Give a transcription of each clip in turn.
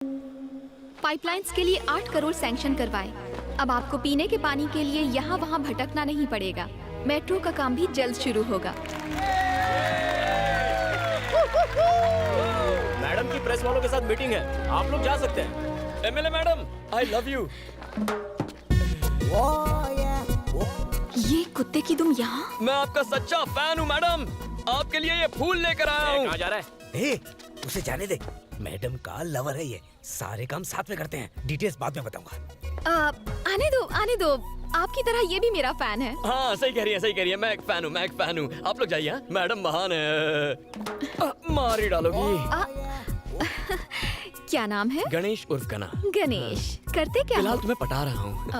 Pipelines के लिए 8 crore sanction करवाए। अब आपको पीने के पानी के लिए यहाँ वहाँ भटकना नहीं पड़ेगा। मेट्रो का काम भी जल्द शुरू होगा। मैडम की प्रेस वालों के साथ मीटिंग है, आप लोग जा सकते हैं। MLA madam, I love you. ये कुत्ते की दुम यहाँ? मैं आपका सच्चा फैन हूँ मैडम, आपके लिए ये फूल लेकर आया हूँ। कहाँ जा रहा है? उसे जाने दे, मैडम का लवर है ये, सारे काम साथ में करते हैं, डिटेल्स बाद में बताऊंगा। आने दो, आपकी तरह ये भी मेरा फैन है। हाँ सही कह रही है, मैं एक फैन हूँ, आप लोग जाइए। मैडम महान है, मार ही डालोगी। क्या नाम है? गणेश उर्फ गना। गणेश, करते क्या फिलहाल हो? तुम्हें पटा रहा हूँ।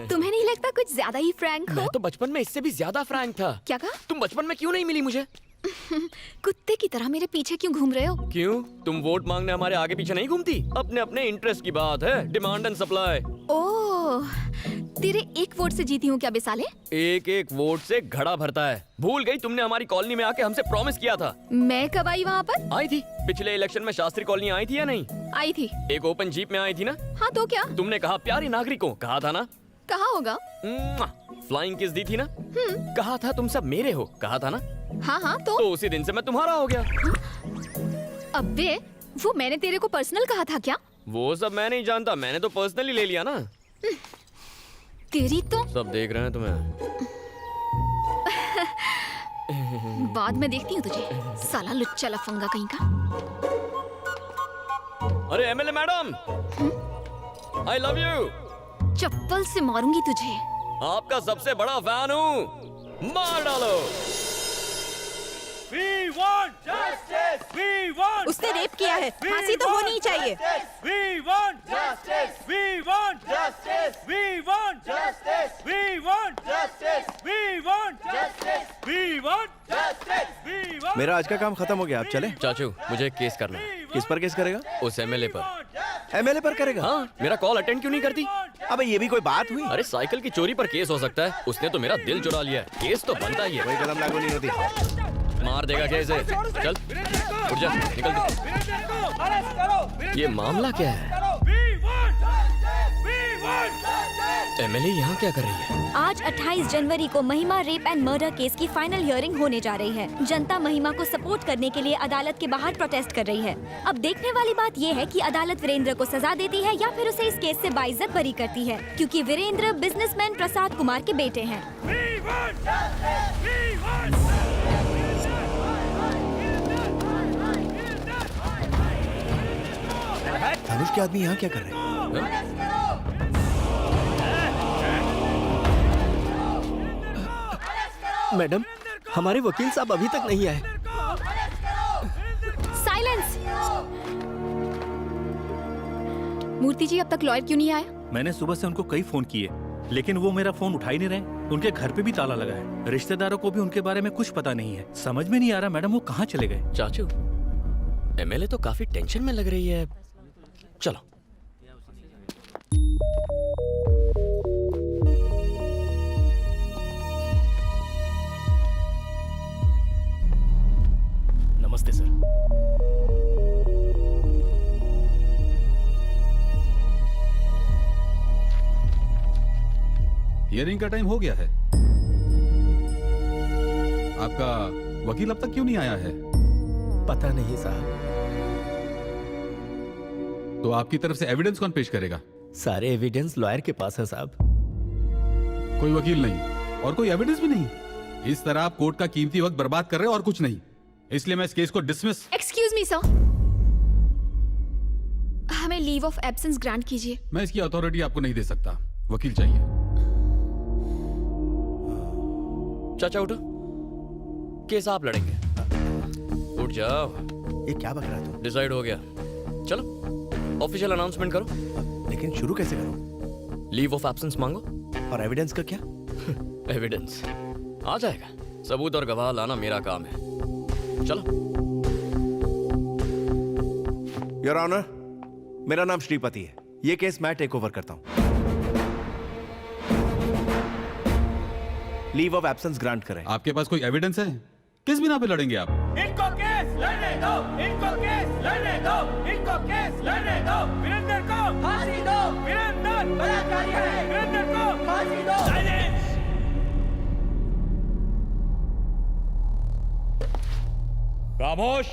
तुम्हें नहीं लगता कुछ ज्यादा ही फ्रैंक हो? मैं तो बचपन में इससे भी ज्यादा फ्रैंक था। क्या कहा? तुम बचपन में क्यों नहीं मिली मुझे? कुत्ते की तरह मेरे पीछे क्यों घूम रहे हो? क्यों? तुम वोट मांगने हमारे आगे पीछे नहीं घूमती? अपने अपने इंटरेस्ट की बात है, डिमांड एंड सप्लाई। ओह, तेरे एक वोट से जीती हूँ क्या बेसाले? एक एक वोट से घड़ा भरता है। भूल गई तुमने हमारी कॉलोनी में आके हमसे प्रॉमिस किया था। मैं कब आई वहाँ पर? आई थी पिछले इलेक्शन में, शास्त्री कॉलोनी आई थी या नहीं? आई थी। एक ओपन जीप में आई थी ना? हाँ तो क्या? तुमने कहा प्यारे नागरिकों, कहा था ना? कहा होगा। फ्लाइंग किस दी थी ना? कहा था तुम सब मेरे हो, कहा था ना? हाँ तो उसी दिन से मैं तुम्हारा हो गया। अबे, वो मैंने तेरे को पर्सनल कहा था क्या? वो सब मैं नहीं जानता, मैंने तो पर्सनली ले लिया ना। तेरी तो सब देख रहे हैं तुम्हें। बाद में देखती हूँ तुझे, साला लुच्चा लफंगा कहीं का। अरे MLA madam, I love you. चप्पल से मारूंगी तुझे। आपका सबसे बड़ा फैन हूँ, मार डालो। We want justice. We want उसने रेप किया है, फांसी तो होनी ही चाहिए। We want justice. We want justice. We want justice. We want justice. We want justice. We want justice. We want. मेरा आज का काम खत्म हो गया, आप चले? चाचू, मुझे एक केस करना है। किस पर केस करेगा? उस एमएलए पर। एमएलए पर करेगा? हाँ, मेरा कॉल अटेंड क्यों नहीं करती? अबे ये भी कोई बात हुई? अरे साइकिल की चोरी पर केस हो सकता है, उसने तो मेरा दिल चुरा लिया है, केस तो बनता ही है। कोई कदम लागू नहीं होती। मार देगा क्या इसे? चल उठ जा, निकल दो। ये मामला क्या है? एमएलए यहाँ क्या कर रही है? आज 28 जनवरी को महिमा रेप एंड मर्डर केस की फाइनल हियरिंग होने जा रही है। जनता महिमा को सपोर्ट करने के लिए अदालत के बाहर प्रोटेस्ट कर रही है। अब देखने वाली बात ये है कि अदालत वीरेंद्र को सजा देती है या फिर उसे इस केस से बाइज्जत बरी करती है, क्योंकि वीरेंद्र बिजनेसमैन प्रसाद कुमार के बेटे हैं। धनुष के आदमी यहाँ क्या कर रहे हैं? मैडम, हमारे वकील साहब अभी तक नहीं आए। साइलेंस। मूर्ति जी, अब तक लॉयर क्यों नहीं आया? मैंने सुबह से उनको कई फोन किए, लेकिन वो मेरा फोन उठा ही नहीं रहे। उनके घर पे भी ताला लगा है, रिश्तेदारों को भी उनके बारे में कुछ पता नहीं है। समझ में नहीं आ रहा मैडम वो कहाँ चले गए। चाचू, एमएलए तो काफी टेंशन में लग रही है। चलो। नमस्ते सर। हियरिंग का टाइम हो गया है। आपका वकील अब तक क्यों नहीं आया है? पता नहीं साहब। तो आपकी तरफ से एविडेंस कौन पेश करेगा? सारे एविडेंस लॉयर के पास है साहब। कोई वकील नहीं और कोई एविडेंस भी नहीं। इस तरह आप कोर्ट का कीमती वक्त बर्बाद कर रहे हो और कुछ नहीं। इसलिए मैं इस केस को डिसमिस। एक्सक्यूज मी सर, हमें लीव ऑफ एब्सेंस ग्रांट कीजिए। मैं इसकी अथॉरिटी आपको नहीं दे सकता, वकील चाहिए। चाचा उठो, केस आप लड़ेंगे। उठ जाओ। ये क्या बक रहा है तू? डिसाइड हो गया, चलो ऑफिशियल अनाउंसमेंट करो। लेकिन शुरू कैसे करूं? लीव ऑफ एब्सेंस मांगो। और एविडेंस का क्या? एविडेंस आ जाएगा, सबूत और गवाह लाना मेरा काम है। चलो। योर ऑनर, मेरा नाम श्रीपति है। ये केस मैं टेक ओवर करता हूं। लीव ऑफ एब्सेंस ग्रांट करें। आपके पास कोई एविडेंस है? किस बिना पे लड़ेंगे आप? इनको केस लड़ने दो, इनको केस लड़ने दो, इनको केस लड़ने दो, वीरेंद्र को फांसी दो, वीरेंद्र बलात्कारी है, वीरेंद्र को फांसी दो। साइलेंस। खामोश।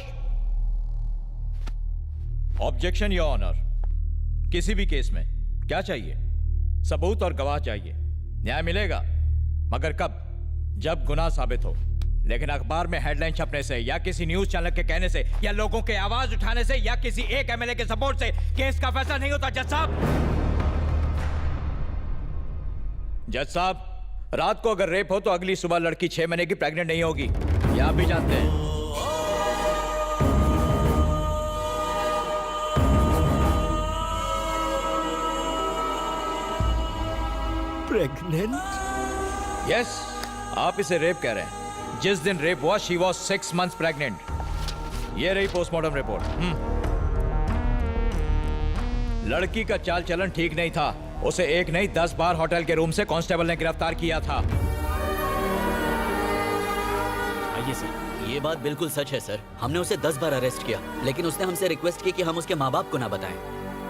Objection your honour. किसी भी केस में क्या चाहिए? सबूत और गवाह चाहिए। न्याय मिलेगा, मगर कब? जब गुनाह साबित हो। लेकिन अखबार में हेडलाइन छपने से या किसी न्यूज चैनल के कहने से या लोगों के आवाज उठाने से या किसी एक एमएलए के सपोर्ट से केस का फैसला नहीं होता। जज साहब, जज साहब, रात को अगर रेप हो तो अगली सुबह लड़की 6 महीने की प्रेग्नेंट नहीं होगी। ये आप भी जानते हैं। प्रेग्नेंट? यस, आप इसे रेप कह रहे हैं। जिस दिन रेप हुआ शी वॉज 6 months प्रेग्नेंट। ये रही पोस्टमार्टम रिपोर्ट। लड़की का चाल चलन ठीक नहीं था। उसे एक नहीं 10 बार होटल के रूम से कांस्टेबल ने गिरफ्तार किया था। आइए सर, ये बात बिल्कुल सच है सर। हमने उसे 10 बार अरेस्ट किया, लेकिन उसने हमसे रिक्वेस्ट की कि हम उसके माँ बाप को ना बताएं,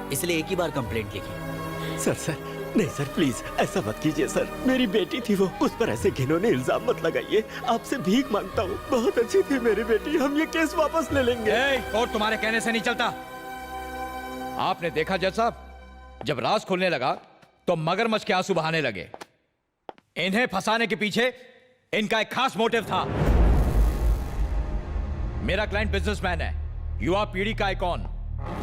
इसलिए एक ही बार कंप्लेंट लिखी। सर नहीं सर, प्लीज ऐसा मत कीजिए सर। मेरी बेटी थी वो, उस पर ऐसे घिनौने इल्जाम मत लगाइए। आपसे भीख मांगता हूँ, बहुत अच्छी थी मेरी बेटी। हम ये केस वापस ले लेंगे। कोर्ट तुम्हारे कहने से नहीं चलता। आपने देखा जज साहब, जब राज खुलने लगा तो मगरमच्छ के आंसू बहाने लगे। इन्हें फंसाने के पीछे इनका एक खास मोटिव था। मेरा क्लाइंट बिजनेसमैन है, युवा पीढ़ी का आइकॉन।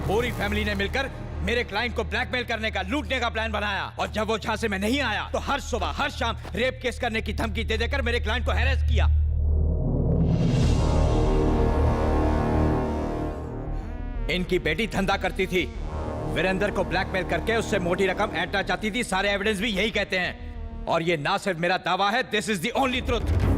पूरी फैमिली ने मिलकर मेरे क्लाइंट को ब्लैकमेल करने का, लूटने का प्लान बनाया। और जब वो झांसे में नहीं आया तो हर सुबह हर शाम रेप केस करने की धमकी दे देकर मेरे क्लाइंट को हैरेस किया। इनकी बेटी धंधा करती थी, वीरेंद्र को ब्लैकमेल करके उससे मोटी रकम ऐंठना चाहती थी। सारे एविडेंस भी यही कहते हैं। और ये ना सिर्फ मेरा दावा है, this is the only truth.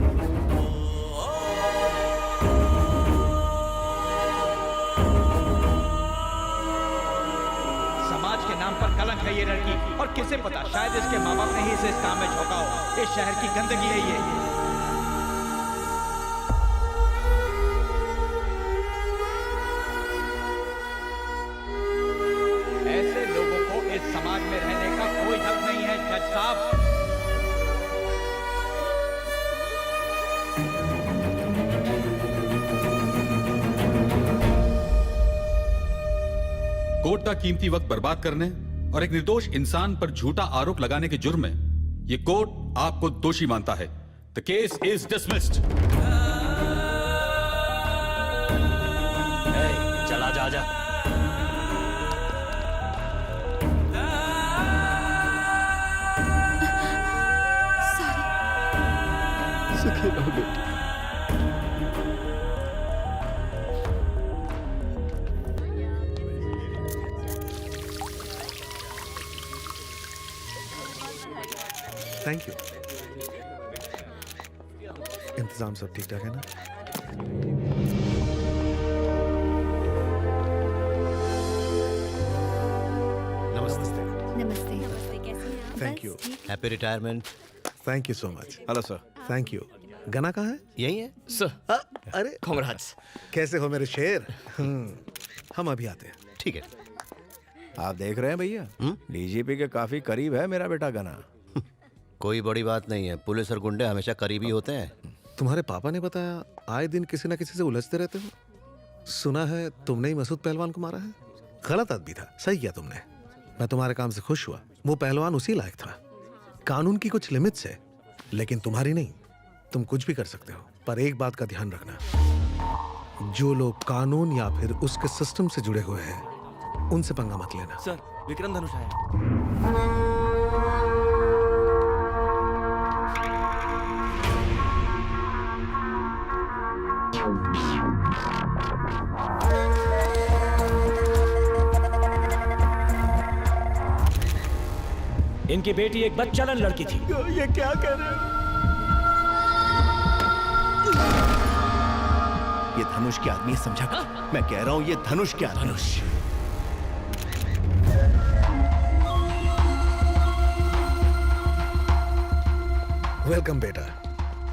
नाम पर कलंक है ये लड़की, और किसे पता, शायद इसके माँ बाप ने ही इसे इस काम में झोंका हो। इस शहर की गंदगी है ये। ऐसे लोगों को इस समाज में रहने का कोई हक नहीं है जज साहब। कोर्ट का कीमती वक्त बर्बाद करने और एक निर्दोष इंसान पर झूठा आरोप लगाने के जुर्म में ये कोर्ट आपको दोषी मानता है। The case is dismissed. चला जा जा। सुखी रहो बेटी। Thank you. इंतजाम सब ठीक ठाक है ना? नमस्ते। Thank you. Happy retirement. Thank you so much. Hello sir. Thank you. गना कहाँ है? यही है सर। अरे कांग्रेट्स। कैसे हो मेरे शेर? हम अभी आते हैं। ठीक है। आप देख रहे हैं भैया, डीजीपी के काफी करीब है मेरा बेटा गना। कोई बड़ी बात नहीं है, पुलिस और गुंडे हमेशा करीबी होते हैं। तुम्हारे पापा ने बताया आए दिन किसी ना किसी से उलझते रहते हो। सुना है तुमने ही मसूद पहलवान को मारा है। गलत आदमी था, सही किया तुमने। मैं तुम्हारे काम से खुश हुआ। वो पहलवान उसी लायक था। कानून की कुछ लिमिट्स है, लेकिन तुम्हारी नहीं। तुम कुछ भी कर सकते हो, पर एक बात का ध्यान रखना, जो लोग कानून या फिर उसके सिस्टम से जुड़े हुए हैं उनसे पंगा मत लेना। सर, विक्रम धनुष आया। इनकी बेटी एक बच्चालन लड़की थी। ये क्या कह रहे हो? ये धनुष के आदमी समझा कर। मैं कह रहा हूं ये धनुष के आदमी। धनुष। वेलकम बेटा।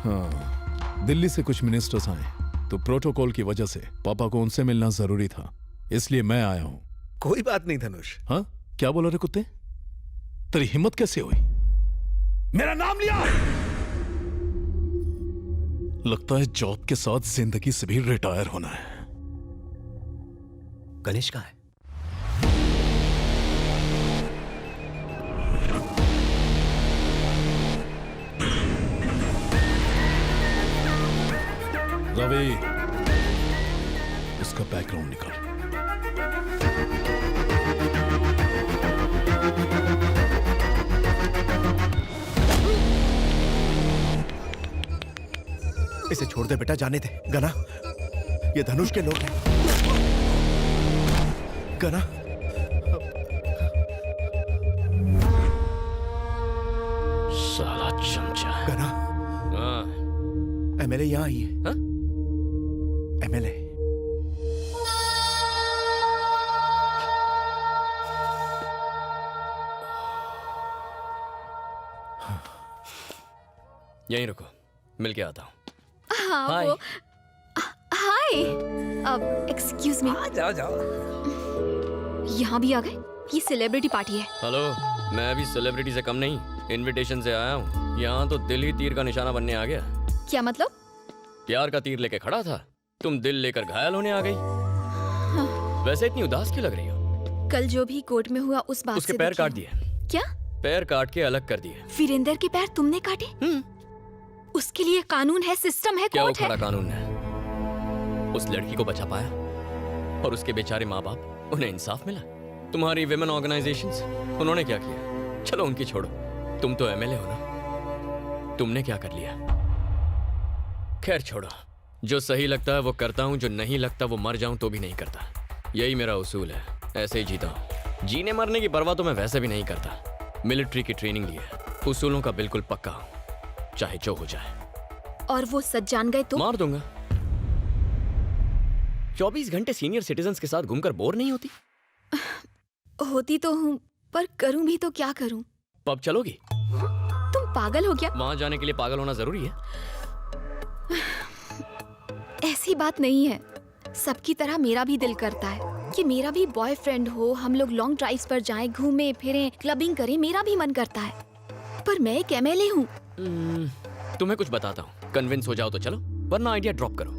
हाँ, दिल्ली से कुछ मिनिस्टर्स आए तो प्रोटोकॉल की वजह से पापा को उनसे मिलना जरूरी था, इसलिए मैं आया हूं। कोई बात नहीं धनुष। हाँ, क्या बोला रे कुत्ते? तेरी हिम्मत कैसे हुई मेरा नाम लिया? लगता है जॉब के साथ जिंदगी से भी रिटायर होना है। गणेश कहाँ है? रवि, इसका बैकग्राउंड निकाल। इसे छोड़ दे बेटा, जाने दे। गना, ये धनुष के लोग हैं। गना, साला चमचा। गना, हाँ। एमएलए यहाँ आई है। हाँ? एमएलए। यहीं रुको, मिलके आता हूँ। हाँ हाय। वो हाय। अब एक्सक्यूज मी, जाओ जाओ। यहाँ भी आ गए? ये सेलिब्रिटी पार्टी है। हेलो, मैं भी सेलिब्रिटी से कम नहीं, इनविटेशन से आया हूँ। यहाँ तो दिल ही तीर का निशाना बनने आ गया। क्या मतलब? प्यार का तीर लेके खड़ा था, तुम दिल लेकर घायल होने आ गई। वैसे इतनी उदास क्यों लग रही हो? कल जो भी कोर्ट में हुआ उस बात उसके से पैर दुखी काट हूँ। दिए। क्या? पैर काट के अलग कर दिए। वीरेंद्र के पैर तुमने काटे? उसके लिए कानून है, सिस्टम है, क्या वो कोर्ट है। खड़ा कानून है? उस लड़की को बचा पाया और उसके बेचारे माँ बाप, उन्हें इंसाफ मिला? तुम्हारी विमेन ऑर्गेनाइजेशंस, उन्होंने क्या किया? चलो उनकी छोड़ो, तुम तो एमएलए हो ना, तुमने क्या कर लिया? खैर छोड़ो, जो सही लगता है वो करता हूँ, जो नहीं लगता वो मर जाऊं तो भी नहीं करता। यही मेरा उसूल है, ऐसे ही जीता हूँ। जीने मरने की परवाह तो मैं वैसे भी नहीं करता। मिलिट्री की ट्रेनिंग ली है, उसूलों का बिल्कुल पक्का हूँ, चाहे जो हो जाए। और वो सच जान गए तो? मार दूंगा। 24 घंटे सीनियर सिटीजन्स के साथ घूमकर बोर नहीं होती? होती तो हूँ, पर करूँ भी तो क्या करूँ? पब चलोगी? तुम पागल हो क्या? वहां जाने के लिए पागल होना जरूरी है? ऐसी बात नहीं है। सबकी तरह मेरा भी दिल करता है कि मेरा भी बॉयफ्रेंड हो, हम लोग लॉन्ग ड्राइव्स पर जाएं, घूमें फिरें, क्लबिंग करें, मेरा भी मन करता है। पर मैं एक एमएलए हूँ। तुम्हें कुछ बताता हूँ, कन्विंस हो जाओ तो चलो, वरना आइडिया ड्रॉप करो।